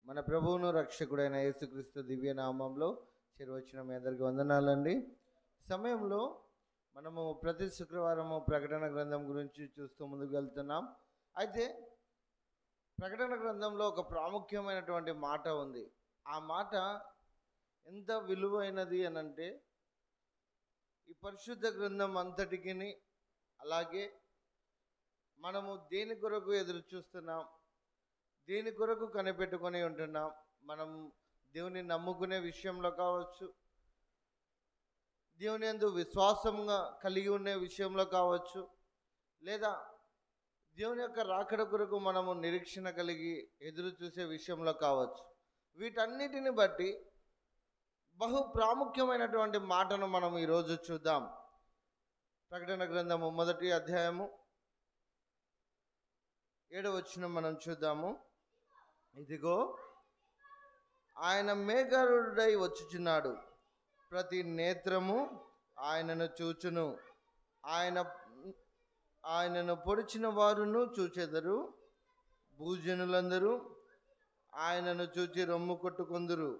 మన ప్రభువును రక్షకుడైన యేసుక్రీస్తు దివ్య నామంలో చేరువచ్చిన మీ అందరికీ వందనాలండి. సమయంలో మనము ప్రతి శుక్రవారము ప్రకటన గ్రంథం గురించి చూస్తూ ముందుకు వెళ్తున్నాం. అయితే ప్రకటన గ్రంథంలో ఒక ప్రాముఖ్యమైనటువంటి మాట ఉంది. ఆ మాట ఎంత విలువైనది అనంటే, ఈ పరిశుద్ధ గ్రంథం అంతటికి, అలాగే మనము దేని కొరకు ఎదురు చూస్తున్నాం, దేని కొరకు కనిపెట్టుకొని ఉంటున్నాం, మనం దేవుని నమ్ముకునే విషయంలో కావచ్చు, దేవుని యందు విశ్వాసంగా కలిగి ఉండే విషయంలో కావచ్చు, లేదా దేవుని యొక్క రాకడ కొరకు మనము నిరీక్షణ కలిగి ఎదురు చూసే విషయంలో కావచ్చు, వీటన్నిటిని బట్టి బహు ప్రాముఖ్యమైనటువంటి మాటను మనం ఈరోజు చూద్దాం. ప్రకటన గ్రంథము 1వ అధ్యాయము 7వ వచనం మనం చూద్దాము. ఇదిగో ఆయన మేఘారూఢుడై వచ్చుచున్నాడు, ప్రతి నేత్రము ఆయనను చూచును, ఆయనను పొడిచిన వారును చూచెదరు, భూజనులందరూ ఆయనను చూచి రొమ్ము కొట్టుకొందురు.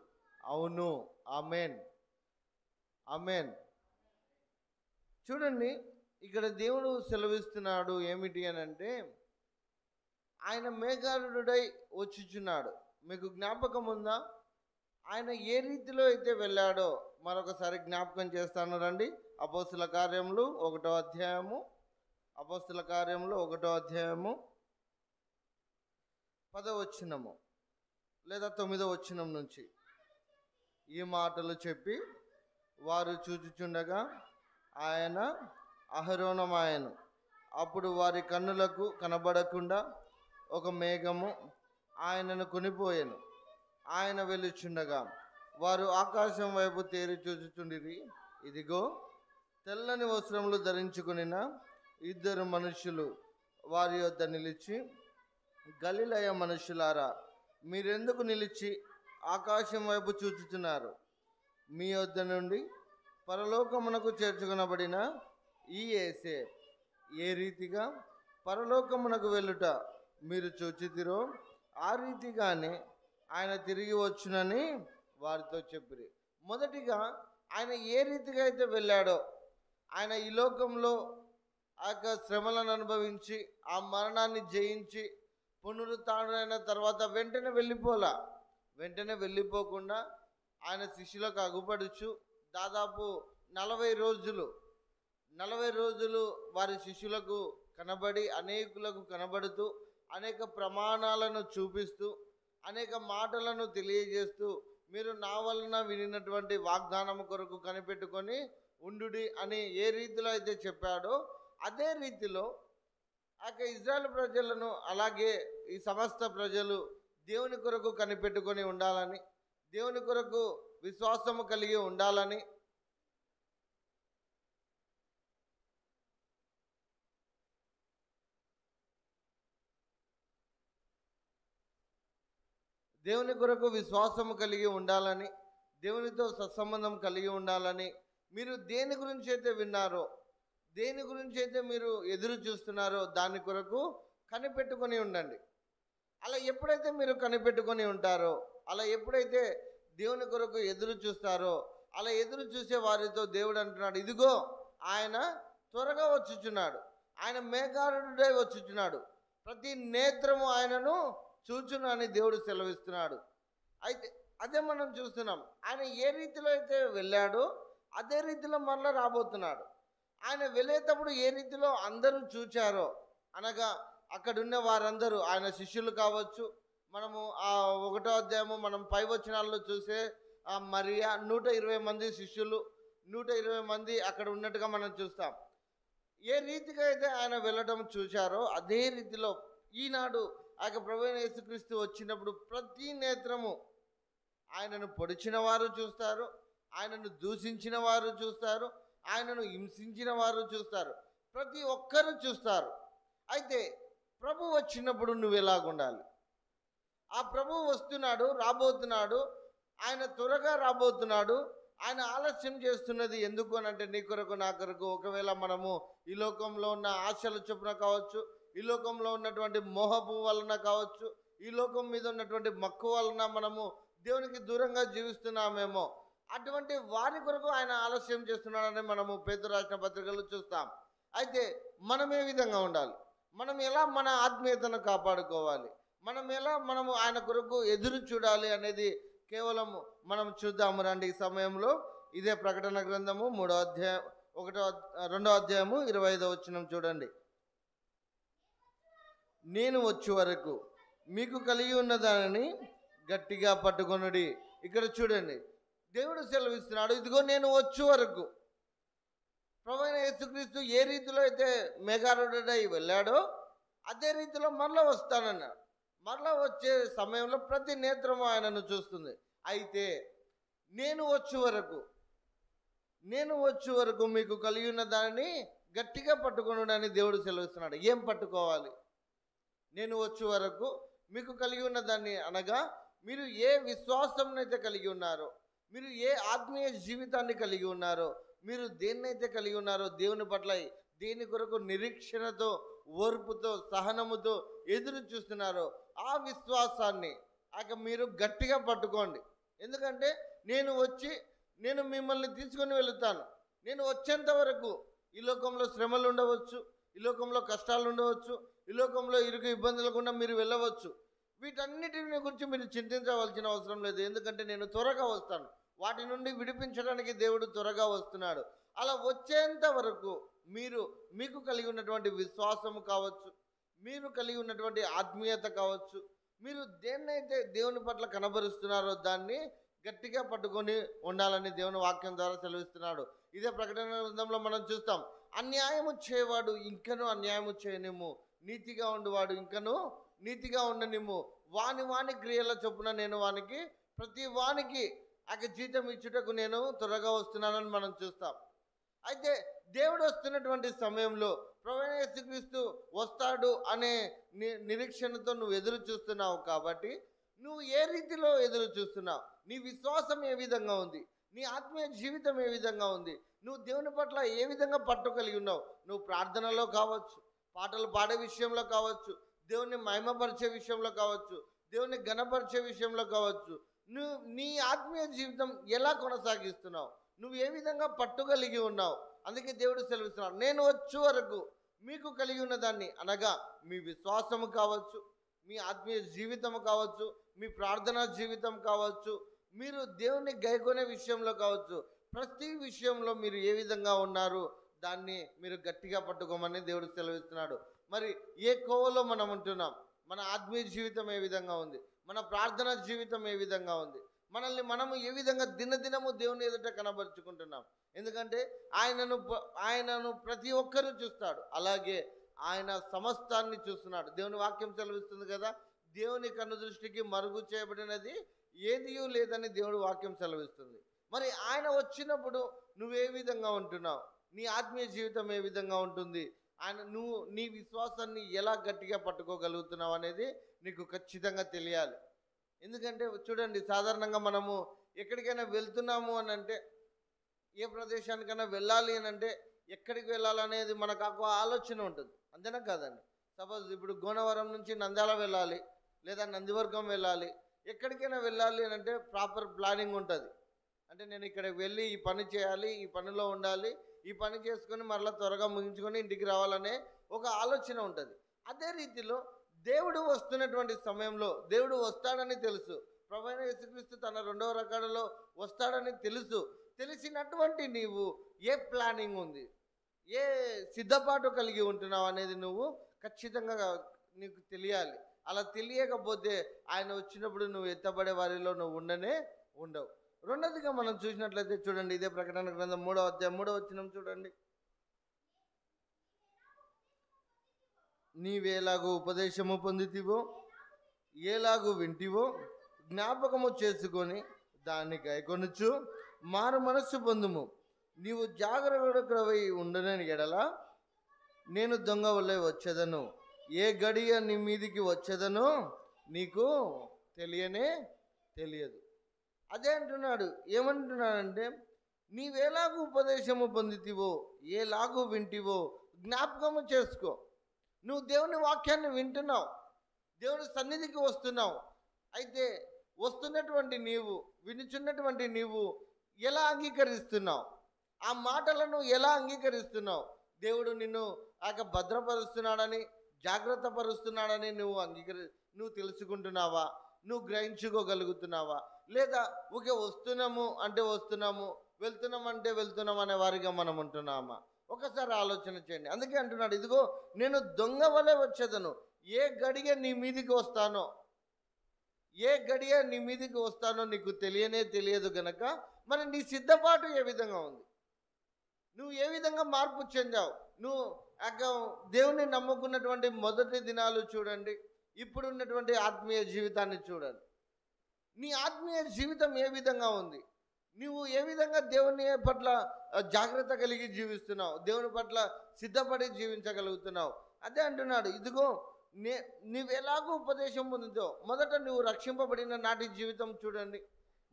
అవును, ఆమేన్, ఆమేన్. చూడండి, ఇక్కడ దేవుడు సెలవిస్తున్నాడు ఏమిటి అని అంటే, ఆయన మేఘారూఢుడై వచ్చుచున్నాడు. మీకు జ్ఞాపకం ఉందా? ఆయన ఏ రీతిలో అయితే వెళ్ళాడో మరొకసారి జ్ఞాపకం చేస్తాను రండి. అపోస్తుల కార్యములు 1వ అధ్యాయము, అపోస్తుల కార్యములు 1వ అధ్యాయము 10వ వచనము లేదా 9వ వచనం నుంచి ఈ మాటలు చెప్పి, వారు చూచుచుండగా ఆయన అహరోనమాయను. అప్పుడు వారి కన్నులకు కనబడకుండా ఒక మేఘము ఆయనను కొనిపోయెను. ఆయన వెళ్ళుచుండగా వారు ఆకాశం వైపు తేరి చూచుచుండిరి. ఇదిగో తెల్లని వస్త్రములు ధరించుకొనిన 2 మనుషులు వారి యొద్ద నిలిచి, గలిలయ మనుషులారా, మీరెందుకు నిలిచి ఆకాశం వైపు చూచుచున్నారు? మీ యొద్ద నుండి పరలోకమునకు చేర్చుకొనబడిన ఈ యేసే ఏ రీతిగా పరలోకమునకు వెళ్ళుట మీరు చూచితిరో, ఆ రీతిగానే ఆయన తిరిగి వచ్చునని వారితో చెప్పిరి. మొదటిగా ఆయన ఏ రీతిగా అయితే వెళ్ళాడో, ఆయన ఈ లోకంలో ఆ యొక్క శ్రమలను అనుభవించి, ఆ మరణాన్ని జయించి, పునరుత్థానుడైన తర్వాత వెంటనే వెళ్ళిపోకుండా ఆయన శిష్యులకు అగుపడుచు దాదాపు 40 రోజులు వారి శిష్యులకు కనబడి, అనేకులకు కనబడుతూ, అనేక ప్రమాణాలను చూపిస్తూ, అనేక మాటలను తెలియజేస్తూ, మీరు నా వలన వినినటువంటి వాగ్దానం కొరకు కనిపెట్టుకొని ఉండుడి అని ఏ రీతిలో అయితే చెప్పాడో, అదే రీతిలో ఆ ఇజ్రాయెల్ ప్రజలను, అలాగే ఈ సమస్త ప్రజలు దేవుని కొరకు కనిపెట్టుకొని ఉండాలని, దేవుని కొరకు విశ్వాసము కలిగి ఉండాలని, దేవుని కొరకు విశ్వాసము కలిగి ఉండాలని, దేవునితో సత్సంబంధం కలిగి ఉండాలని, మీరు దేని గురించి అయితే విన్నారో, దేని గురించి అయితే మీరు ఎదురు చూస్తున్నారో దాని కొరకు కనిపెట్టుకొని ఉండండి. అలా ఎప్పుడైతే మీరు కనిపెట్టుకొని ఉంటారో, అలా ఎప్పుడైతే దేవుని కొరకు ఎదురు చూస్తారో, అలా ఎదురు చూసే వారితో దేవుడు అంటున్నాడు, ఇదిగో ఆయన త్వరగా వచ్చుచున్నాడు, ఆయన మేఘారూఢుడై వచ్చుచున్నాడు, ప్రతి నేత్రము ఆయనను చూచును అని దేవుడు సెలవిస్తున్నాడు. అయితే అదే మనం చూస్తున్నాం. ఆయన ఏ రీతిలో అయితే వెళ్ళాడో అదే రీతిలో మరలా రాబోతున్నాడు. ఆయన వెళ్ళేటప్పుడు ఏ రీతిలో అందరూ చూచారో, అనగా అక్కడున్న వారందరూ ఆయన శిష్యులు కావచ్చు, మనము ఆ 1వ అధ్యాయము మనం పై వచనాల్లో చూసే ఆ మరియా, 120 మంది శిష్యులు, 120 మంది అక్కడ ఉన్నట్టుగా మనం చూస్తాం. ఏ రీతిగా అయితే ఆయన వెళ్ళటం చూచారో అదే రీతిలో ఈనాడు ఆ ప్రభువైన యేసుక్రీస్తు వచ్చినప్పుడు ప్రతి నేత్రము ఆయనను పొడిచిన వారు చూస్తారు, ఆయనను దూషించిన వారు చూస్తారు, ఆయనను హింసించిన వారు చూస్తారు, ప్రతి ఒక్కరూ చూస్తారు. అయితే ప్రభు వచ్చినప్పుడు నువ్వు ఎలాగుండాలి? ఆ ప్రభు వస్తున్నాడు, రాబోతున్నాడు, ఆయన త్వరగా రాబోతున్నాడు. ఆయన ఆలస్యం చేస్తున్నది ఎందుకు అనంటే, నీ కొరకు నా కొరకు. ఒకవేళ మనము ఈ లోకంలో ఉన్న ఆశల చొప్పున కావచ్చు, ఈ లోకంలో ఉన్నటువంటి మోహపు వలన కావచ్చు, ఈ లోకం మీద ఉన్నటువంటి మక్కువ వలన మనము దేవునికి దూరంగా జీవిస్తున్నామేమో, అటువంటి వారి కొరకు ఆయన ఆలస్యం చేస్తున్నాడని మనము పేతురు రాసిన పత్రికల్లో చూస్తాం. అయితే మనం ఏ విధంగా ఉండాలి, మనం ఎలా మన ఆత్మీయతను కాపాడుకోవాలి, మనము ఆయన కొరకు ఎదురు చూడాలి అనేది కేవలం మనం చూద్దాము రండి. ఈ సమయంలో ఇదే ప్రకటన గ్రంథము 2వ అధ్యాయము 25వ వచనం చూడండి. నేను వచ్చే వరకు మీకు కలిగి ఉన్న దానిని గట్టిగా పట్టుకొనుడి. ఇక్కడ చూడండి, దేవుడు సెలవిస్తున్నాడు, ఇదిగో నేను వచ్చే వరకు. ప్రభువైన యేసుక్రీస్తు ఏ రీతిలో అయితే మేఘారూఢుడై వెళ్ళాడో అదే రీతిలో మరలా వస్తానన్నాడు. మరలా వచ్చే సమయంలో ప్రతి నేత్రము ఆయనను చూస్తుంది. అయితే నేను వచ్చే వరకు మీకు కలిగి ఉన్న దానిని గట్టిగా పట్టుకొనుడని దేవుడు సెలవిస్తున్నాడు. ఏం పట్టుకోవాలి? నేను వచ్చే వరకు మీకు కలిగి ఉన్న దాన్ని అనగా, మీరు ఏ విశ్వాసంనైతే కలిగి ఉన్నారో, మీరు ఏ ఆత్మీయ జీవితాన్ని కలిగి ఉన్నారో, మీరు దేన్నైతే కలిగి ఉన్నారో, దేవుని పట్ల దేని కొరకు నిరీక్షణతో, ఓర్పుతో, సహనముతో ఎదురు చూస్తున్నారో ఆ విశ్వాసాన్ని మీరు గట్టిగా పట్టుకోండి. ఎందుకంటే నేను మిమ్మల్ని తీసుకొని వెళుతాను. నేను వచ్చేంత వరకు ఈ లోకంలో శ్రమలు ఉండవచ్చు, ఈ లోకంలో కష్టాలు ఉండవచ్చు, ఈ లోకంలో ఇరుకు ఇబ్బందులు గుండా మీరు వెళ్ళవచ్చు. వీటన్నిటిని గురించి మీరు చింతించవలసిన అవసరం లేదు. ఎందుకంటే నేను త్వరగా వస్తాను. వాటి నుండి విడిపించడానికి దేవుడు త్వరగా వస్తున్నాడు. అలా వచ్చేంత వరకు మీకు కలిగి ఉన్నటువంటి విశ్వాసము కావచ్చు, మీరు కలిగి ఉన్నటువంటి ఆత్మీయత కావచ్చు, మీరు దేన్నైతే దేవుని పట్ల కనబరుస్తున్నారో దాన్ని గట్టిగా పట్టుకొని ఉండాలని దేవుని వాక్యం ద్వారా సెలవిస్తున్నాడు. ఇదే ప్రకటన గ్రంథంలో మనం చూస్తాం, అన్యాయము చేయవాడు ఇంకనూ అన్యాయము చేయనిమ్ము, నీతిగా ఉండేవాడు ఇంకనూ నీతిగా ఉండనిమ్ము, వాని క్రియల చొప్పున నేను వానికి ప్రతి వానికి జీతం ఇచ్చుటకు నేను త్వరగా వస్తున్నానని మనం చూస్తాం. అయితే దేవుడు వస్తున్నటువంటి సమయంలో ప్రభువైన యేసుక్రీస్తు వస్తాడు అనే నిరీక్షణతో నువ్వు ఎదురు చూస్తున్నావు. కాబట్టి నువ్వు ఏ రీతిలో ఎదురు చూస్తున్నావు, నీ విశ్వాసం ఏ విధంగా ఉంది, నీ ఆత్మీయ జీవితం ఏ విధంగా ఉంది, నువ్వు దేవుని పట్ల ఏ విధంగా పట్టు కలిగి ఉన్నావు. నువ్వు ప్రార్థనలో కావచ్చు, పాటలు పాడే విషయంలో కావచ్చు, దేవుని మహిమపరిచే విషయంలో కావచ్చు, దేవుని ఘనపరిచే విషయంలో కావచ్చు, నువ్వు నీ ఆత్మీయ జీవితం ఎలా కొనసాగిస్తున్నావు, నువ్వు ఏ విధంగా పట్టు కలిగి ఉన్నావు. అందుకే దేవుడు సెలవిస్తున్నాడు, నేను వచ్చే వరకు మీకు కలిగి ఉన్న దాన్ని అనగా మీ విశ్వాసము కావచ్చు, మీ ఆత్మీయ జీవితము కావచ్చు, మీ ప్రార్థనా జీవితం కావచ్చు, మీరు దేవుని గైకొనే విషయంలో కావచ్చు, ప్రతి విషయంలో మీరు ఏ విధంగా ఉన్నారు దాన్ని మీరు గట్టిగా పట్టుకోమని దేవుడు సెలవిస్తున్నాడు. మరి ఏ కోవలో మనం ఉంటున్నాం, మన ఆత్మీయ జీవితం ఏ విధంగా ఉంది, మన ప్రార్థనా జీవితం ఏ విధంగా ఉంది, మనము ఏ విధంగా దినదినము దేవుని ఎదుట కనబరుచుకుంటున్నాం. ఎందుకంటే ఆయనను ప్రతి ఒక్కరూ చూస్తాడు, అలాగే ఆయన సమస్తాన్ని చూస్తున్నాడు. దేవుని వాక్యం సెలవిస్తుంది కదా, దేవుని కన్ను దృష్టికి మరుగు చేయబడినది ఏదీ లేదని దేవుడు వాక్యం సెలవిస్తుంది. మరి ఆయన వచ్చినప్పుడు నువ్వే విధంగా ఉంటున్నావు, నీ ఆత్మీయ జీవితం ఏ విధంగా ఉంటుంది, నువ్వు నీ విశ్వాసాన్ని ఎలా గట్టిగా పట్టుకోగలుగుతున్నావు అనేది నీకు ఖచ్చితంగా తెలియాలి. ఎందుకంటే చూడండి, సాధారణంగా మనము ఎక్కడికైనా వెళ్తున్నాము అని అంటే, ఏ ప్రదేశానికైనా వెళ్ళాలి అని అంటే ఎక్కడికి వెళ్ళాలనేది మనకు ఒక ఆలోచన ఉంటుంది, అంతేనా కాదండి? సపోజ్ ఇప్పుడు గోనవరం నుంచి నంద్యాల వెళ్ళాలి, లేదా నందివర్గం వెళ్ళాలి, ఎక్కడికైనా వెళ్ళాలి అని అంటే ప్రాపర్ ప్లానింగ్ ఉంటుంది. అంటే నేను ఇక్కడికి వెళ్ళి ఈ పని చేయాలి, ఈ పనిలో ఉండాలి, ఈ పని చేసుకొని మరలా త్వరగా ముగించుకొని ఇంటికి రావాలనే ఒక ఆలోచన ఉంటుంది. అదే రీతిలో దేవుడు వస్తున్నటువంటి సమయంలో దేవుడు వస్తాడని తెలుసు, ప్రభువైన యేసుక్రీస్తు తన 2వ రాకడలో వస్తాడని తెలిసినటువంటి నీవు ఏ ప్లానింగ్ ఉంది, ఏ సిద్ధపాటు కలిగి ఉంటున్నావు అనేది నువ్వు ఖచ్చితంగా నీకు తెలియాలి. అలా తెలియకపోతే ఆయన వచ్చినప్పుడు నువ్వు ఎత్తబడే వారిలో నువ్వు ఉండవు. రెండోదిగా మనం చూసినట్లయితే చూడండి, ఇదే ప్రకటన గ్రంథం 3వ అధ్యాయం 3వ వచనం చూడండి. నీవేలాగూ ఉపదేశము పొందితివో, ఏలాగూ వింటివో జ్ఞాపకము చేసుకొని దాన్ని గైకొనుచు మారు మనస్సు పొందుము. నీవు జాగ్రత్తవై ఉండని ఎడల నేను దొంగ వలె వచ్చేదను, ఏ గడియ నీ మీదికి వచ్చేదనో నీకు తెలియదు. అదే అంటున్నాడు. ఏమంటున్నాడంటే, నీవేలాగూ ఉపదేశము పొందితివో, ఏలాగూ వింటివో జ్ఞాపకము చేసుకో. నువ్వు దేవుని వాక్యాన్ని వింటున్నావు, దేవుని సన్నిధికి వస్తున్నావు. అయితే వస్తున్నటువంటి నీవు, వినుచున్నటువంటి నీవు ఎలా అంగీకరిస్తున్నావు? ఆ మాటలను ఎలా అంగీకరిస్తున్నావు? దేవుడు నిన్ను భద్రపరుస్తున్నాడని, జాగ్రత్త పరుస్తున్నాడని నువ్వు తెలుసుకుంటున్నావా? నువ్వు గ్రహించుకోగలుగుతున్నావా? లేదా ఊకే వస్తున్నాము అంటే వస్తున్నాము, వెళ్తున్నామంటే వెళ్తున్నాం అనే వారిగా మనం ఉంటున్నామా? ఒకసారి ఆలోచన చేయండి. అందుకే అంటున్నాడు, ఇదిగో నేను దొంగ వలె వచ్చేదను. ఏ గడియ నీ మీదికి వస్తానో, ఏ గడియ నీ మీదికి వస్తానో నీకు తెలియదు గనక మరి నీ సిద్ధపాటు ఏ విధంగా ఉంది? నువ్వు ఏ విధంగా మార్పు చెందావు? నువ్వు దేవుని నమ్ముకున్నటువంటి మొదటి దినాలు చూడండి, ఇప్పుడు ఉన్నటువంటి ఆత్మీయ జీవితాన్ని చూడండి. నీ ఆత్మీయ జీవితం ఏ విధంగా ఉంది? నువ్వు ఏ విధంగా దేవుని పట్ల జాగ్రత్త కలిగి జీవిస్తున్నావు? దేవుని పట్ల సిద్ధపడి జీవించగలుగుతున్నావు? అదే అంటున్నాడు, ఇదిగో నువ్వు ఎలాగో ఉపదేశం పొందుతో మొదట నువ్వు రక్షింపబడిన నాటి జీవితం చూడండి,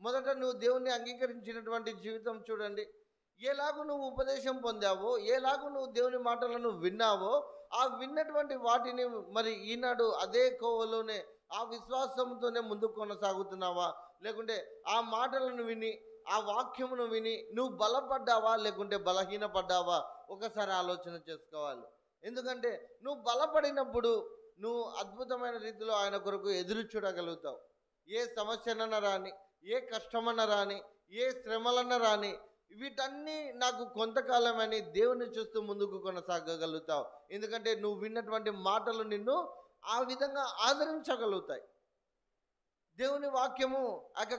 మొదట నువ్వు దేవుణ్ణి అంగీకరించినటువంటి జీవితం చూడండి. ఎలాగూ నువ్వు ఉపదేశం పొందావో, ఎలాగూ నువ్వు దేవుని మాటలను విన్నావో, ఆ విన్నటువంటి వాటిని మరి ఈనాడు అదే కోవలోనే ఆ విశ్వాసంతోనే ముందుకు కొనసాగుతున్నావా? లేకుంటే ఆ మాటలను విని, ఆ వాక్యమును విని నువ్వు బలపడ్డావా లేకుంటే బలహీనపడ్డావా? ఒకసారి ఆలోచన చేసుకోవాలి. ఎందుకంటే నువ్వు బలపడినప్పుడు నువ్వు అద్భుతమైన రీతిలో ఆయన కొరకు ఎదురు చూడగలుగుతావు. ఏ సమస్యనన్నా రాని, ఏ కష్టమన్నా రాని, ఏ శ్రమలన్నా రాని, వీటన్నీ నాకు కొంతకాలమని దేవుని చూస్తూ ముందుకు కొనసాగగలుగుతావు. ఎందుకంటే నువ్వు విన్నటువంటి మాటలు నిన్ను ఆ విధంగా ఆదరించగలుగుతాయి. దేవుని వాక్యము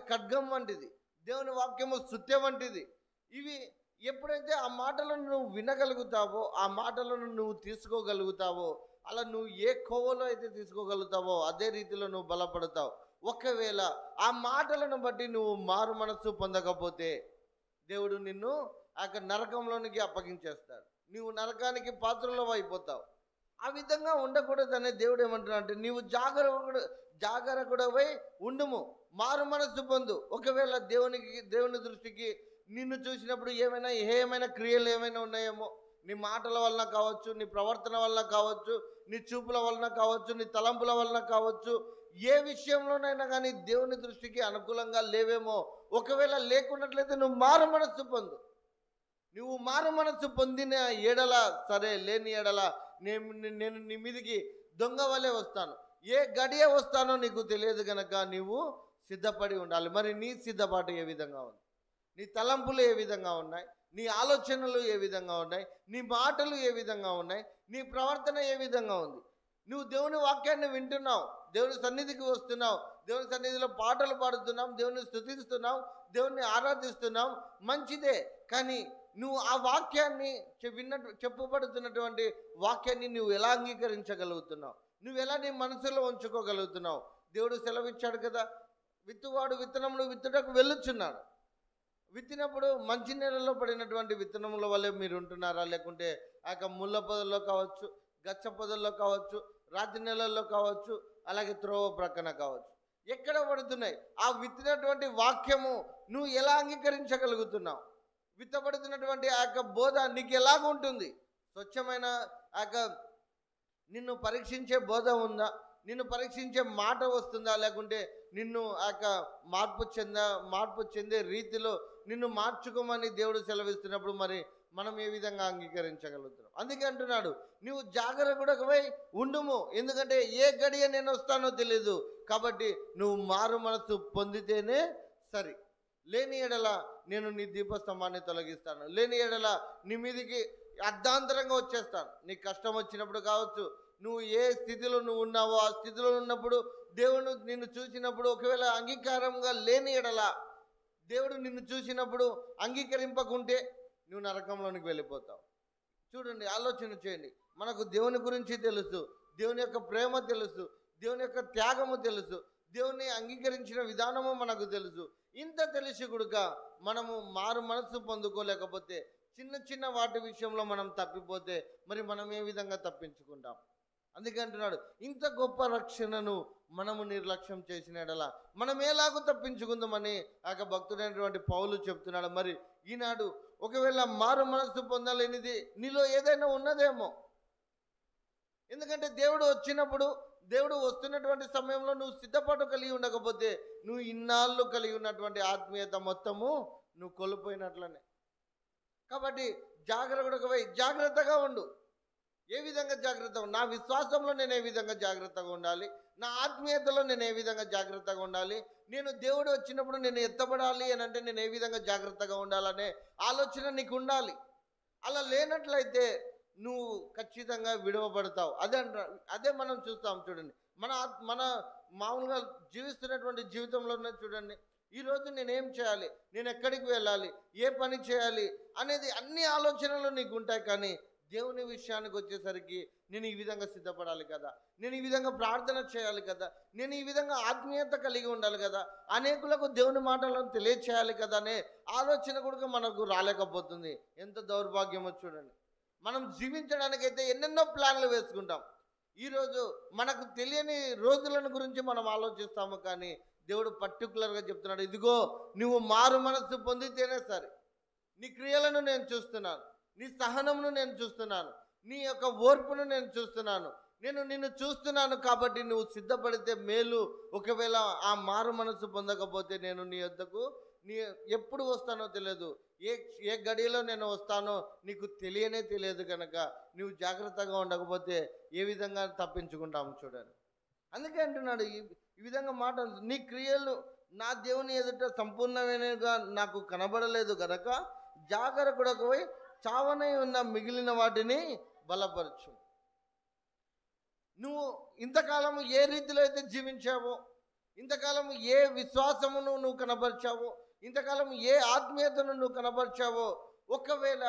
ఖడ్గం వంటిది, దేవుని వాక్యము సుత్య వంటిది. ఇవి ఎప్పుడైతే ఆ మాటలను నువ్వు వినగలుగుతావో, ఆ మాటలను నువ్వు తీసుకోగలుగుతావో, అలా నువ్వు ఏ కోవలో అయితే తీసుకోగలుగుతావో అదే రీతిలో నువ్వు బలపడతావు. ఒకవేళ ఆ మాటలను బట్టి నువ్వు మారు మనస్సు పొందకపోతే దేవుడు నిన్ను నరకంలోనికి అప్పగించేస్తాడు. నువ్వు నరకానికి పాత్రలో అయిపోతావు. ఆ విధంగా ఉండకూడదనే దేవుడు ఏమంటున్నా అంటే, నీవు జాగరూకుడవై ఉండుము, మారు మనస్సు పొందు. ఒకవేళ దేవుని దృష్టికి నిన్ను చూసినప్పుడు ఏమైనా క్రియలు ఏమైనా ఉన్నాయేమో, నీ మాటల వలన కావచ్చు, నీ ప్రవర్తన వలన కావచ్చు, నీ చూపుల వలన కావచ్చు, నీ తలంపుల వలన కావచ్చు, ఏ విషయంలోనైనా కానీ దేవుని దృష్టికి అనుకూలంగా లేవేమో. ఒకవేళ లేకున్నట్లయితే నువ్వు మారు మనస్సు పొందు. నువ్వు మారు మనస్సు పొందిన ఎడల సరే, లేని ఎడల నేను నీ మీదికి దొంగ వలె వస్తాను. ఏ గడియ వస్తానో నీకు తెలియదు కనుక నీవు సిద్ధపడి ఉండాలి. మరి నీ సిద్ధపాటు ఏ విధంగా ఉంది? నీ తలంపులు ఏ విధంగా ఉన్నాయి? నీ ఆలోచనలు ఏ విధంగా ఉన్నాయి? నీ మాటలు ఏ విధంగా ఉన్నాయి? నీ ప్రవర్తన ఏ విధంగా ఉంది? నువ్వు దేవుని వాక్యాన్ని వింటున్నావు, దేవుని సన్నిధికి వస్తున్నావు, దేవుని సన్నిధిలో పాటలు పాడుతున్నావు, దేవుని స్తుతిస్తున్నావు, దేవుణ్ణి ఆరాధిస్తున్నావు, మంచిదే. కానీ నువ్వు ఆ వాక్యాన్ని చెప్పబడుతున్నటువంటి వాక్యాన్ని నువ్వు ఎలా అంగీకరించగలుగుతున్నావు? నువ్వు ఎలా నీ మనసులో ఉంచుకోగలుగుతున్నావు? దేవుడు సెలవిచ్చాడు కదా, విత్తువాడు విత్తనములు విత్తుటకు వెళ్ళుచున్నాడు. విత్తినప్పుడు మంచి నేలలో పడినటువంటి విత్తనముల వల్లే మీరు ఉంటున్నారా? లేకుంటే ముళ్ళ పొదల్లో కావచ్చు, గచ్చ పొదల్లో కావచ్చు, రాతి నెలల్లో కావచ్చు, అలాగే త్రోవ ప్రక్కన కావచ్చు, ఎక్కడ పడుతున్నాయి? ఆ విత్తినటువంటి వాక్యము నువ్వు ఎలా అంగీకరించగలుగుతున్నావు? విత్తబడుతున్నటువంటి బోధ నీకు ఎలాగ ఉంటుంది? స్వచ్ఛమైన నిన్ను పరీక్షించే బోధ ఉందా? నిన్ను పరీక్షించే మాట వస్తుందా? లేకుంటే నిన్ను మార్పు చెందే రీతిలో నిన్ను మార్చుకోమని దేవుడు సెలవిస్తున్నప్పుడు మరి మనం ఏ విధంగా అంగీకరించగలుగుతున్నాం? అందుకే అంటున్నాడు, నువ్వు జాగరూకుడవై ఉండుము, ఎందుకంటే ఏ గడియ నేను వస్తానో తెలియదు. కాబట్టి నువ్వు మారు మనసు పొందితేనే సరి. లేని ఎడల నేను నీ దీపస్తంభాన్ని తొలగిస్తాను. లేని ఎడల నీ మీదికి అర్ధాంతరంగా వచ్చేస్తాను. నీకు కష్టం వచ్చినప్పుడు కావచ్చు, నువ్వు ఏ స్థితిలో నువ్వు ఉన్నావో ఆ స్థితిలో ఉన్నప్పుడు దేవుడు నిన్ను చూసినప్పుడు ఒకవేళ అంగీకారంగా లేని ఎడల, దేవుడు నిన్ను చూసినప్పుడు అంగీకరింపకుంటే నువ్వు నరకంలోనికి వెళ్ళిపోతావు. చూడండి, ఆలోచన చేయండి. మనకు దేవుని గురించి తెలుసు, దేవుని యొక్క ప్రేమ తెలుసు, దేవుని యొక్క త్యాగము తెలుసు, దేవుని అంగీకరించిన విధానము మనకు తెలుసు. ఇంత తెలిసి కూడా మనము మారు మనస్సు పొందుకోలేకపోతే, చిన్న చిన్న వాటి విషయంలో మనం తప్పిపోతే మరి మనం ఏ విధంగా తప్పించుకుంటాం? అందుకే అంటున్నాడు, ఇంత గొప్ప రక్షణను మనము నిర్లక్ష్యం చేసిన ఎడలా మనం ఎలాగో తప్పించుకుందామని భక్తుడైనటువంటి పౌలు చెప్తున్నాడు. మరి ఈనాడు ఒకవేళ మారు మనస్సు పొందలేనిది నీలో ఏదైనా ఉన్నదేమో. ఎందుకంటే దేవుడు వచ్చినప్పుడు దేవుడు వస్తున్నటువంటి సమయంలో నువ్వు సిద్ధపాటు కలిగి ఉండకపోతే నువ్వు ఇన్నాళ్ళు కలిగి ఉన్నటువంటి ఆత్మీయత మొత్తము నువ్వు కోల్పోయినట్లనే. కాబట్టి జాగ్రత్తగా ఉండు. ఏ విధంగా జాగ్రత్తగా, నా విశ్వాసంలో నేను ఏ విధంగా జాగ్రత్తగా ఉండాలి, నా ఆత్మీయతలో నేను ఏ విధంగా జాగ్రత్తగా ఉండాలి, నేను దేవుడు వచ్చినప్పుడు నేను ఎత్తబడాలి అని అంటే నేను ఏ విధంగా జాగ్రత్తగా ఉండాలనే ఆలోచన నీకు ఉండాలి. అలా లేనట్లయితే నువ్వు ఖచ్చితంగా విడవబడతావు. అదే మనం చూస్తాం. చూడండి, మన మామూలుగా జీవిస్తున్నటువంటి జీవితంలోనే చూడండి, ఈరోజు నేనేం చేయాలి, నేను ఎక్కడికి వెళ్ళాలి, ఏ పని చేయాలి అనేది అన్ని ఆలోచనలు నీకు ఉంటాయి. కానీ దేవుని విషయానికి వచ్చేసరికి నేను ఈ విధంగా సిద్ధపడాలి కదా, నేను ఈ విధంగా ప్రార్థన చేయాలి కదా, నేను ఈ విధంగా ఆత్మీయత కలిగి ఉండాలి కదా, అనేకులకు దేవుని మాటలను తెలియచేయాలి కదా అనే ఆలోచన కూడా మనకు రాలేకపోతుంది. ఎంత దౌర్భాగ్యమో చూడండి. మనం జీవించడానికైతే ఎన్నెన్నో ప్లాన్లు వేసుకుంటాం. ఈరోజు మనకు తెలియని రోజులను గురించి మనం ఆలోచిస్తాము. కానీ దేవుడు పర్టికులర్గా చెప్తున్నాడు, ఇదిగో నువ్వు మారు మనస్సు పొందితేనే సరే, నీ క్రియలను నేను చూస్తున్నాను, నీ సహనమును నేను చూస్తున్నాను, నీ యొక్క ఓర్పును నేను చూస్తున్నాను, నేను నిన్ను చూస్తున్నాను. కాబట్టి నువ్వు సిద్ధపడితే మేలు. ఒకవేళ ఆ మారు మనసు పొందకపోతే నేను నీ వద్దకు ఎప్పుడు వస్తానో తెలియదు, ఏ గడియలో నేను వస్తానో నీకు తెలియదు. కనుక నువ్వు జాగ్రత్తగా ఉండకపోతే ఏ విధంగా తప్పించుకుంటాము చూడండి. అందుకే అంటున్నాడు ఈ విధంగా మాట, నీ క్రియలు నా దేవుని ఎదుట సంపూర్ణమైనగా నాకు కనబడలేదు గనక జాగరూకుడకువై చావనై ఉన్న మిగిలిన వాటిని బలపరచు. నువ్వు ఇంతకాలము ఏ రీతిలో అయితే జీవించావో, ఇంతకాలము ఏ విశ్వాసమును నువ్వు కనబరిచావో, ఇంతకాలం ఏ ఆత్మీయతను నువ్వు కనబరిచావో, ఒకవేళ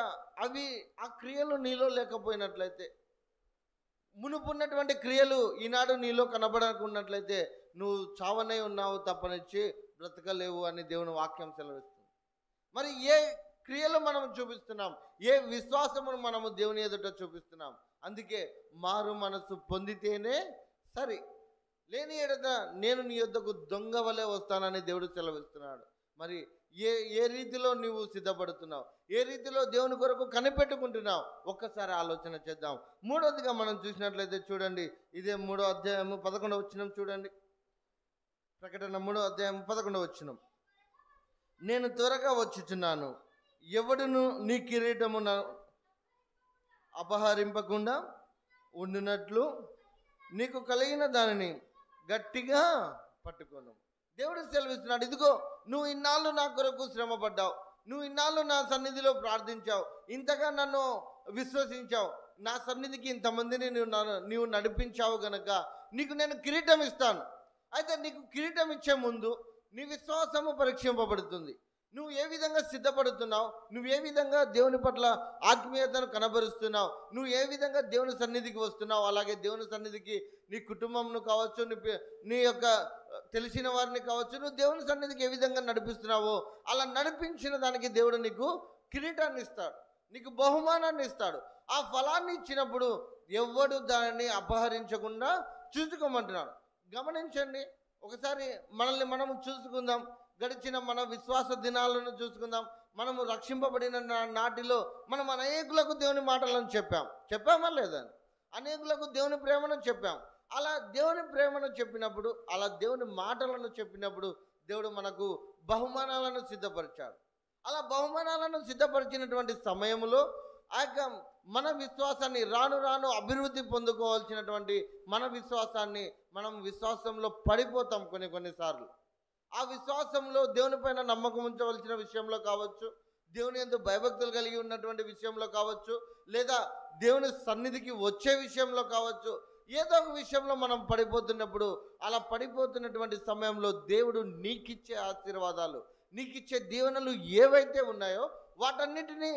ఆ క్రియలు నీలో లేకపోయినట్లయితే, మునుపున్నటువంటి క్రియలు ఈనాడు నీలో కనబడకున్నట్లయితే నువ్వు చావనై ఉన్నావు తప్పనిచ్చి బ్రతకలేవు అని దేవుని వాక్యం సెలవిస్తుంది. మరి ఏ క్రియలు మనం చూపిస్తున్నాం, ఏ విశ్వాసమును మనము దేవుని ఎదుట చూపిస్తున్నాం? అందుకే మారు మనసు పొందితేనే సరి, లేని ఎడత నేను నీ యొద్దకు దొంగ వలె వస్తానని దేవుడు సెలవిస్తున్నాడు. మరి ఏ రీతిలో నువ్వు సిద్ధపడుతున్నావు, ఏ రీతిలో దేవుని కొరకు కనిపెట్టుకుంటున్నావు, ఒక్కసారి ఆలోచన చేద్దాం. మూడవదిగా మనం చూసినట్లయితే చూడండి, ఇదే 3వ అధ్యాయము 11వ వచనం చూడండి. ప్రకటన 3వ అధ్యాయం 11వ వచనం, నేను త్వరగా వచ్చుచున్నాను, ఎవడును నీ కిరీటమును అపహరింపకుండా ఉండునట్లు నీకు కలిగిన దానిని గట్టిగా పట్టుకోను. దేవుడు సెలవిస్తున్నాడు, ఇదిగో నువ్వు ఇన్నాళ్ళు నా కొరకు శ్రమ పడ్డావు, నువ్వు ఇన్నాళ్ళు నా సన్నిధిలో ప్రార్థించావు, ఇంతగా నన్ను విశ్వసించావు, నా సన్నిధికి ఇంతమందిని నీవు నడిపించావు గనక నీకు నేను కిరీటం ఇస్తాను. అయితే నీకు కిరీటం ఇచ్చే ముందు నీ విశ్వాసము పరీక్షింపబడుతుంది. నువ్వు ఏ విధంగా సిద్ధపడుతున్నావు, నువ్వు ఏ విధంగా దేవుని పట్ల ఆత్మీయతను కనబరుస్తున్నావు, నువ్వు ఏ విధంగా దేవుని సన్నిధికి వస్తున్నావు, అలాగే దేవుని సన్నిధికి నీ కుటుంబంను కావచ్చు, నీ యొక్క తెలిసిన వారిని కావచ్చు, నువ్వు దేవుని సన్నిధికి ఏ విధంగా నడిపిస్తున్నావో అలా నడిపించిన దానికి దేవుడు నీకు కిరీటాన్ని ఇస్తాడు, నీకు బహుమానాన్ని ఇస్తాడు. ఆ ఫలాన్ని ఇచ్చినప్పుడు ఎవ్వడు దానిని అపహరించకుండా చూసుకోమంటున్నాడు. గమనించండి, ఒకసారి మనల్ని మనము చూసుకుందాం. గడిచిన మన విశ్వాస దినాలను చూసుకుందాం. మనము రక్షింపబడిన నాటిలో మనం అనేకులకు దేవుని మాటలను చెప్పామా లేదా? అనేకులకు దేవుని ప్రేమను చెప్పాం. అలా దేవుని ప్రేమను చెప్పినప్పుడు, అలా దేవుని మాటలను చెప్పినప్పుడు దేవుడు మనకు బహుమానాలను సిద్ధపరిచాడు. అలా బహుమానాలను సిద్ధపరిచినటువంటి సమయంలో ఆ యొక్క మన విశ్వాసాన్ని రాను అభివృద్ధి పొందుకోవాల్సినటువంటి మన విశ్వాసాన్ని మనం విశ్వాసంలో పడిపోతాం. కొన్నిసార్లు ఆ విశ్వాసంలో దేవుని పైన నమ్మకం ఉంచవలసిన విషయంలో కావచ్చు, దేవుని యందు భయభక్తులు కలిగి ఉన్నటువంటి విషయంలో కావచ్చు, లేదా దేవుని సన్నిధికి వచ్చే విషయంలో కావచ్చు, ఏదో ఒక విషయంలో మనం పడిపోతున్నప్పుడు, అలా పడిపోతున్నటువంటి సమయంలో దేవుడు నీకిచ్చే ఆశీర్వాదాలు, నీకిచ్చే దీవెనలు ఏవైతే ఉన్నాయో వాటన్నిటినీ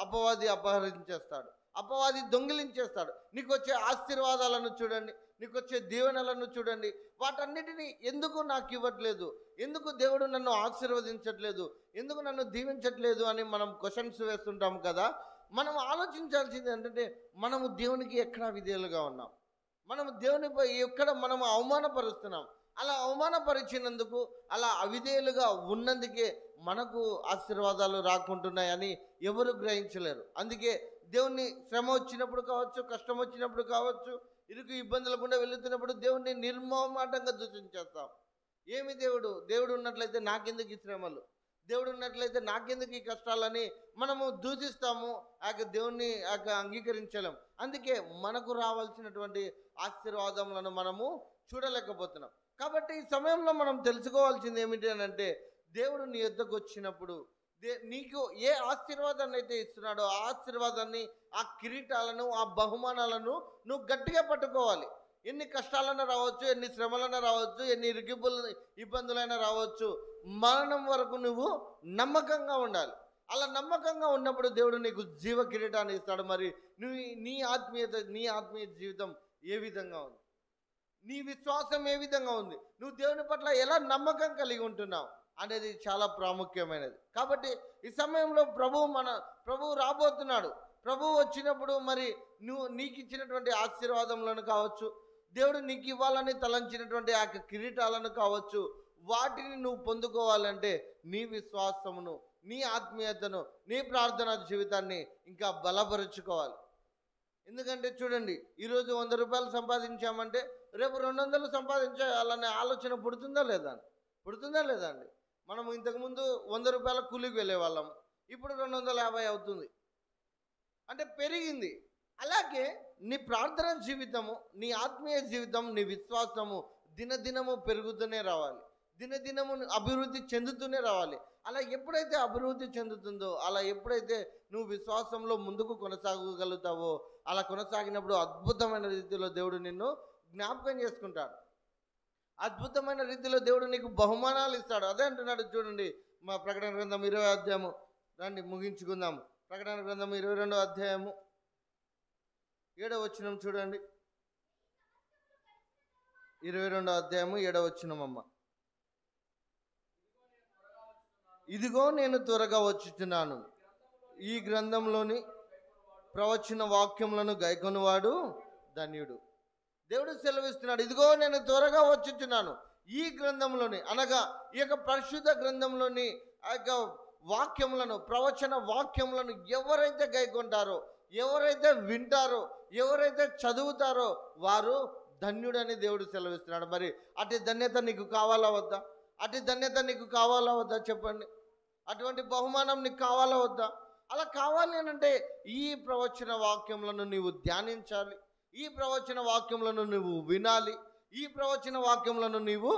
అపవాది అపహరించేస్తాడు, అపవాది దొంగిలించేస్తాడు. నీకు వచ్చే ఆశీర్వాదాలను చూడండి, నీకు వచ్చే దీవెనలను చూడండి, వాటన్నిటినీ ఎందుకు నాకు ఇవ్వట్లేదు, ఎందుకు దేవుడు నన్ను ఆశీర్వదించట్లేదు, ఎందుకు నన్ను దీవించట్లేదు అని మనం క్వశ్చన్స్ వేస్తుంటాం కదా. మనం ఆలోచించాల్సింది ఏంటంటే, మనము దేవునికి ఎక్కడ విధేయులుగా ఉన్నాం, మనము దేవునిపై ఎక్కడ మనము అవమానపరుస్తున్నాం. అలా అవమానపరిచినందుకు, అలా అవిధేయులుగా ఉన్నందుకే మనకు ఆశీర్వాదాలు రాకుంటున్నాయని ఎవరు గ్రహించలేరు. అందుకే దేవుని శ్రమ వచ్చినప్పుడు కావచ్చు, కష్టం వచ్చినప్పుడు కావచ్చు, ఇరుకు ఇబ్బందుల గుండా వెళుతున్నప్పుడు దేవుడిని నిర్మోహమాటంగా దూషించేస్తాం. ఏమి దేవుడు ఉన్నట్లయితే నాకెందుకు ఈ శ్రమలు, దేవుడు ఉన్నట్లయితే నాకెందుకు ఈ కష్టాలని మనము దూషిస్తాము. ఆ దేవుణ్ణి అంగీకరించలేం. అందుకే మనకు రావాల్సినటువంటి ఆశీర్వాదములను మనము చూడలేకపోతున్నాం. కాబట్టి ఈ సమయంలో మనం తెలుసుకోవాల్సింది ఏమిటి అని అంటే, దేవుడు నీ యొద్దకు వచ్చినప్పుడు నీకు ఏ ఆశీర్వాదాన్ని అయితే ఇస్తున్నాడో ఆ ఆశీర్వాదాన్ని, ఆ కిరీటాలను, ఆ బహుమానాలను నువ్వు గట్టిగా పట్టుకోవాలి. ఎన్ని కష్టాలైనా రావచ్చు, ఎన్ని శ్రమలైనా రావచ్చు, ఎన్ని ఇబ్బందులైనా రావచ్చు, మరణం వరకు నువ్వు నమ్మకంగా ఉండాలి. అలా నమ్మకంగా ఉన్నప్పుడు దేవుడు నీకు జీవ కిరీటాన్ని ఇస్తాడు. మరి నువ్వు నీ ఆత్మీయ జీవితం ఏ విధంగా ఉంది, నీ విశ్వాసం ఏ విధంగా ఉంది, నువ్వు దేవుని పట్ల ఎలా నమ్మకం కలిగి ఉంటున్నావు అనేది చాలా ప్రాముఖ్యమైనది. కాబట్టి ఈ సమయంలో ప్రభువు రాబోతున్నాడు. ప్రభువు వచ్చినప్పుడు మరి నీకు ఇచ్చినటువంటి ఆశీర్వాదములను కావచ్చు, దేవుడు నీకు ఇవ్వాలని తలంచినటువంటి ఆ కిరీటాలను కావచ్చు, వాటిని నువ్వు పొందుకోవాలంటే నీ విశ్వాసమును, నీ ఆత్మీయతను, నీ ప్రార్థనా జీవితాన్ని ఇంకా బలపరుచుకోవాలి. ఎందుకంటే చూడండి, ఈరోజు 100 రూపాయలు సంపాదించామంటే రేపు 200 సంపాదించాలనే ఆలోచన పుడుతుందా లేదా అండి? మనము ఇంతకుముందు 100 రూపాయల కూలికి వెళ్ళేవాళ్ళం, ఇప్పుడు 250 అవుతుంది, అంటే పెరిగింది. అలాగే నీ ప్రార్థన జీవితము, నీ ఆత్మీయ జీవితం, నీ విశ్వాసము దినదినము పెరుగుతూనే రావాలి, దినదినము అభివృద్ధి చెందుతూనే రావాలి. అలా ఎప్పుడైతే అభివృద్ధి చెందుతుందో, అలా ఎప్పుడైతే నువ్వు విశ్వాసంలో ముందుకు కొనసాగగలుగుతావో, అలా కొనసాగినప్పుడు అద్భుతమైన రీతిలో దేవుడు నిన్ను జ్ఞాపకం చేసుకుంటాడు. అద్భుతమైన రీతిలో దేవుడు నీకు బహుమానాలు ఇస్తాడు. అదే అంటున్నాడు చూడండి, మా ప్రకటన గ్రంథం 20వ అధ్యాయము, రండి ముగించుకుందాము. ప్రకటన గ్రంథం 22వ అధ్యాయము 7వ వచనం చూడండి. 22వ అధ్యాయము 7వ వచనం అమ్మ. ఇదిగో నేను త్వరగా వచ్చుచున్నాను, ఈ గ్రంథంలోని ప్రవచన వాక్యములను గైకొనువాడు ధన్యుడు. దేవుడు సెలవిస్తున్నాడు, ఇదిగో నేను త్వరగా వచ్చుచున్నాను, ఈ గ్రంథంలోని, అనగా ఈ యొక్క పరిశుద్ధ గ్రంథంలోని ఆ యొక్క వాక్యములను, ప్రవచన వాక్యములను ఎవరైతే గైకొంటారో, ఎవరైతే వింటారో, ఎవరైతే చదువుతారో వారు ధన్యుడని దేవుడు సెలవిస్తున్నాడు. మరి అటు ధన్యత నీకు కావాలా వద్దా? అటు ధన్యత నీకు కావాలా వద్దా చెప్పండి? అటువంటి బహుమానం నీకు కావాలా వద్దా? అలా కావాలి అని అంటే ఈ ప్రవచన వాక్యములను నీవు ధ్యానించాలి, ఈ ప్రవచన వాక్యములను నువ్వు వినాలి, ఈ ప్రవచన వాక్యములను నీవు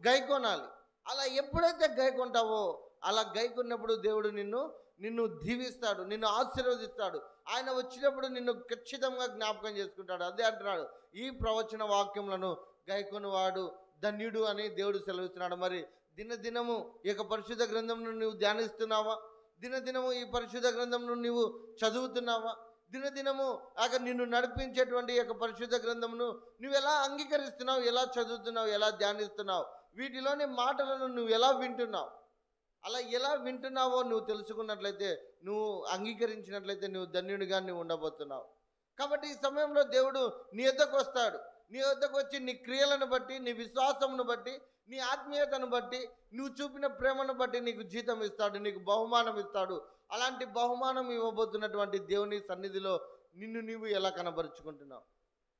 గైకొనాలి. అలా ఎప్పుడైతే గైకొంటావో, అలా గైకొన్నప్పుడు దేవుడు నిన్ను దీవిస్తాడు, నిన్ను ఆశీర్వదిస్తాడు. ఆయన వచ్చినప్పుడు నిన్ను ఖచ్చితంగా జ్ఞాపకం చేసుకుంటాడు. అదే అంటున్నాడు, ఈ ప్రవచన వాక్యములను గైకొనివాడు ధన్యుడు అని దేవుడు సెలవిస్తున్నాడు. మరి దినదినము ఈ యొక్క పరిశుద్ధ గ్రంథంను నువ్వు ధ్యానిస్తున్నావా? దినదినము ఈ పరిశుద్ధ గ్రంథంను నువ్వు చదువుతున్నావా? దినదినము నిన్ను నడిపించేటువంటి ఈ యొక్క పరిశుద్ధ గ్రంథమును నువ్వు ఎలా అంగీకరిస్తున్నావు, ఎలా చదువుతున్నావు, ఎలా ధ్యానిస్తున్నావు, వీటిలోని మాటలను నువ్వు ఎలా వింటున్నావు? అలా ఎలా వింటున్నావో నువ్వు తెలుసుకున్నట్లయితే, నువ్వు అంగీకరించినట్లయితే నువ్వు ధన్యుడిగా నువ్వు ఉండబోతున్నావు. కాబట్టి ఈ సమయంలో దేవుడు నీ వద్దకు వస్తాడు. నీ వద్దకు వచ్చి నీ క్రియలను బట్టి, నీ విశ్వాసమును బట్టి, నీ ఆత్మీయతను బట్టి, నువ్వు చూపిన ప్రేమను బట్టి నీకు జీతం ఇస్తాడు, నీకు బహుమానం ఇస్తాడు. అలాంటి బహుమానం ఇవ్వబోతున్నటువంటి దేవుని సన్నిధిలో నిన్ను నీవు ఎలా కనబరుచుకుంటున్నావు?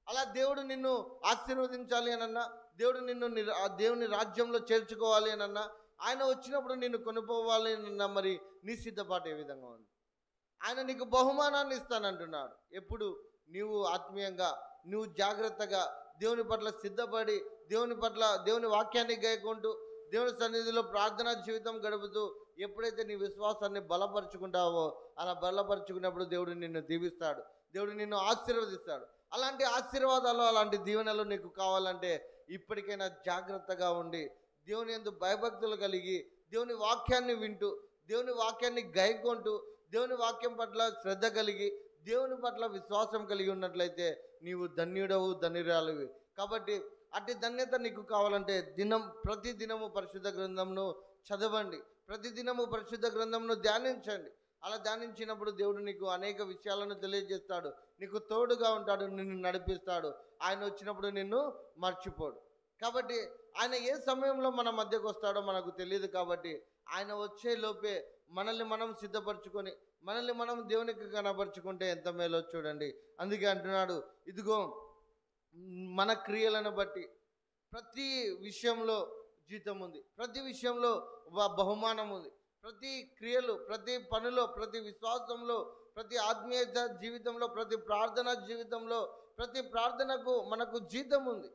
అలా దేవుడు నిన్ను ఆశీర్వదించాలి అనన్నా, దేవుడు నిన్ను దేవుని రాజ్యంలో చేర్చుకోవాలి అనన్నా, ఆయన వచ్చినప్పుడు నిన్ను కొనుక్కోవాలి అనన్నా, మరి నీ సిద్ధపాటు ఏ విధంగా ఉంది? ఆయన నీకు బహుమానాన్ని ఇస్తానంటున్నాడు. ఎప్పుడు నీవు ఆత్మీయంగా, నువ్వు జాగ్రత్తగా దేవుని పట్ల సిద్ధపడి, దేవుని వాక్యాన్ని గైకుంటూ, దేవుని సన్నిధిలో ప్రార్థనా జీవితం గడుపుతూ ఎప్పుడైతే నీ విశ్వాసాన్ని బలపరుచుకుంటావో, అలా బలపరుచుకున్నప్పుడు దేవుడు నిన్ను దీవిస్తాడు, దేవుడు నిన్ను ఆశీర్వదిస్తాడు. అలాంటి ఆశీర్వాదాలు, అలాంటి దీవెనలు నీకు కావాలంటే ఇప్పటికైనా జాగ్రత్తగా ఉండి, దేవుని యందు భయభక్తులు కలిగి, దేవుని వాక్యాన్ని వింటూ, దేవుని వాక్యాన్ని గైకొంటూ, దేవుని వాక్యం పట్ల శ్రద్ధ కలిగి, దేవుని పట్ల విశ్వాసం కలిగి ఉన్నట్లయితే నీవు ధన్యుడవు, ధన్యురాలివి. కాబట్టి అట్టి ధన్యత నీకు కావాలంటే ప్రతి దినము పరిశుద్ధ గ్రంథంను చదవండి, ప్రతిదినము పరిశుద్ధ గ్రంథంను ధ్యానించండి. అలా ధ్యానించినప్పుడు దేవుడు నీకు అనేక విషయాలను తెలియజేస్తాడు, నీకు తోడుగా ఉంటాడు, నిన్ను నడిపిస్తాడు. ఆయన వచ్చినప్పుడు నిన్ను మర్చిపోడు. కాబట్టి ఆయన ఏ సమయంలో మన మధ్యకు వస్తాడో మనకు తెలియదు. కాబట్టి ఆయన వచ్చే లోపే మనల్ని మనం సిద్ధపరచుకొని, మనల్ని మనం దేవునికి కనపరుచుకుంటే ఎంత మేలో చూడండి. అందుకే అంటున్నాడు, ఇదిగో మన క్రియలను బట్టి ప్రతి విషయంలో జీతం ఉంది, ప్రతి విషయంలో బహుమానం ఉంది. ప్రతి క్రియలు, ప్రతి పనిలో, ప్రతి విశ్వాసంలో, ప్రతి ఆత్మీయత జీవితంలో, ప్రతి ప్రార్థన జీవితంలో, ప్రతి ప్రార్థనకు మనకు జీతం ఉంది.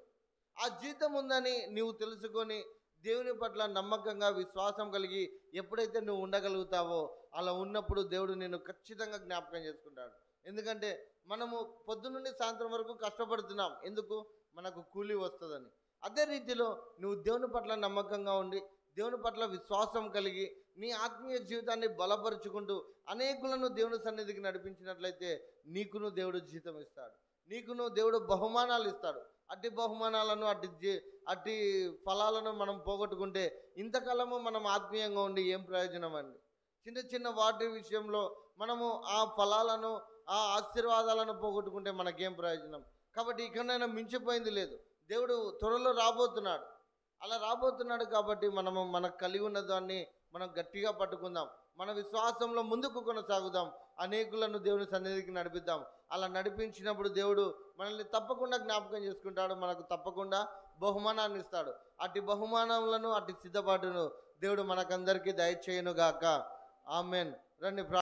ఆ జీతం ఉందని నీవు తెలుసుకొని దేవుని పట్ల నమ్మకంగా విశ్వాసం కలిగి ఎప్పుడైతే నువ్వు ఉండగలుగుతావో అలా ఉన్నప్పుడు దేవుడు నిన్ను ఖచ్చితంగా జ్ఞాపకం చేసుకుంటాడు. ఎందుకంటే మనము పొద్దున్నుండి సాయంత్రం వరకు కష్టపడుతున్నాం, ఎందుకు? మనకు కూలి వస్తుందని. అదే రీతిలో నువ్వు దేవుని పట్ల నమ్మకంగా ఉండి దేవుని పట్ల విశ్వాసం కలిగి నీ ఆత్మీయ జీవితాన్ని బలపరుచుకుంటూ అనేకులను దేవుని సన్నిధికి నడిపించినట్లయితే నీకును దేవుడు జీతం ఇస్తాడు, నీకును దేవుడు బహుమానాలు ఇస్తాడు. అట్టి బహుమానాలను, అట్టి ఫలాలను మనం పోగొట్టుకుంటే ఇంతకాలము మనం ఆత్మీయంగా ఉండి ఏం ప్రయోజనం అండి? చిన్న చిన్న వాటి విషయంలో మనము ఆ ఫలాలను, ఆ ఆశీర్వాదాలను పోగొట్టుకుంటే మనకేం ప్రయోజనం? కాబట్టి ఇకనైనా మించిపోయింది లేదు. దేవుడు త్వరలో రాబోతున్నాడు. అలా రాబోతున్నాడు కాబట్టి మనకు కలిగి ఉన్న దాన్ని మనం గట్టిగా పట్టుకుందాం, మన విశ్వాసంలో ముందుకు కొనసాగుదాం, అనేకులను దేవుని సన్నిధికి నడిపిద్దాం. అలా నడిపించినప్పుడు దేవుడు మనల్ని తప్పకుండా జ్ఞాపకం చేసుకుంటాడు, మనకు తప్పకుండా బహుమానాన్ని ఇస్తాడు. అట్టి బహుమానములను, అట్టి సిద్ధపాటును దేవుడు మనకందరికీ దయచేయునుగాక. ఆమెన్. రండి.